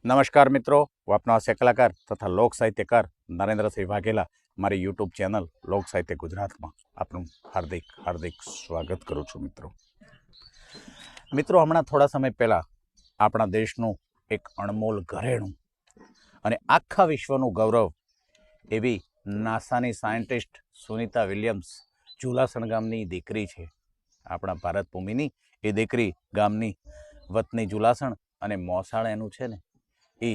નમસ્કાર મિત્રો, હું આપનો હાસ્ય કલાકાર તથા લોક સાહિત્યકાર નરેન્દ્રસિંહ વાઘેલા મારી યુટ્યુબ ચેનલ લોક સાહિત્ય ગુજરાતમાં આપનું હાર્દિક હાર્દિક સ્વાગત કરું છું. મિત્રો હમણાં થોડા સમય પહેલાં આપણા દેશનું એક અણમોલ ઘરેણું અને આખા વિશ્વનું ગૌરવ એવી નાસાની સાયન્ટિસ્ટ સુનિતા વિલિયમ્સ ઝુલાસણ ગામની દીકરી છે. આપણા ભારત ભૂમિની એ દીકરી ગામની વતની ઝુલાસણ અને મોસાળ એનું છે ને એ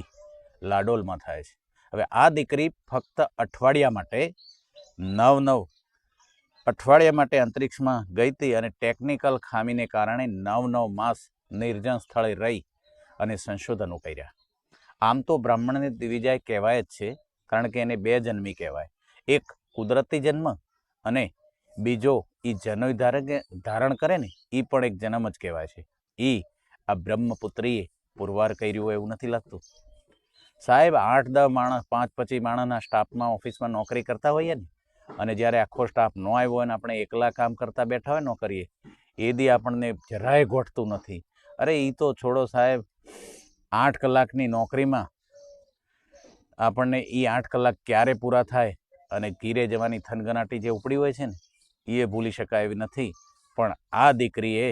લાડોલમાં થાય છે. હવે આ દીકરી ફક્ત અઠવાડિયા માટે અંતરિક્ષમાં ગઈ હતી અને ટેકનિકલ ખામીને કારણે 9 માસ નિર્જન સ્થળે રહી અને સંશોધનો કર્યા. આમ તો બ્રાહ્મણને દિવિજાય કહેવાય જ છે, કારણ કે એને 2 જન્મી કહેવાય. એક કુદરતી જન્મ અને બીજો એ જનોય ધારણ કરે ને એ પણ એક જન્મ જ કહેવાય છે. એ આ બ્રહ્મપુત્રીએ પુરવાર કર્યું હોય એવું નથી લાગતું સાહેબ. 8-10 માણસ 5-25 માણસના સ્ટાફમાં ઓફિસમાં નોકરી કરતા હોઈએ ને, અને જ્યારે આખો સ્ટાફ ન આવ્યો હોય ને આપણે એકલા કામ કરતા બેઠા હોય નોકરીએ, એ દી આપણને જરાય ગોઠતું નથી. અરે એ તો છોડો સાહેબ, 8 કલાકની નોકરીમાં આપણને એ 8 કલાક ક્યારે પૂરા થાય અને ઘીરે જવાની થનગનાટી જે ઉપડી હોય છે ને એ ભૂલી શકાય એવી નથી. પણ આ દીકરીએ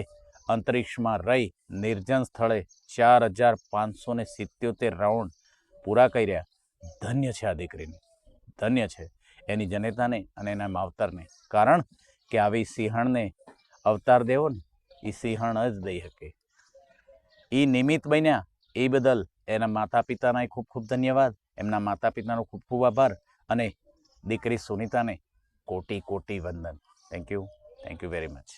અંતરિક્ષમાં રહી નિર્જન સ્થળે 4577 રાઉન્ડ પૂરા કર્યા. ધન્ય છે આ દીકરીને, ધન્ય છે એની જનેતાને અને એના માવતરને. કારણ કે આવી સિંહણને અવતાર દેવો ને એ સિંહણ જ દઈ શકે. એ નિમિત્ત બન્યા એ બદલ એના માતા પિતાના ખૂબ ખૂબ ધન્યવાદ, એમના માતા પિતાનો ખૂબ ખૂબ આભાર, અને દીકરી સુનિતાને કોટી કોટી વંદન. Thank you very much.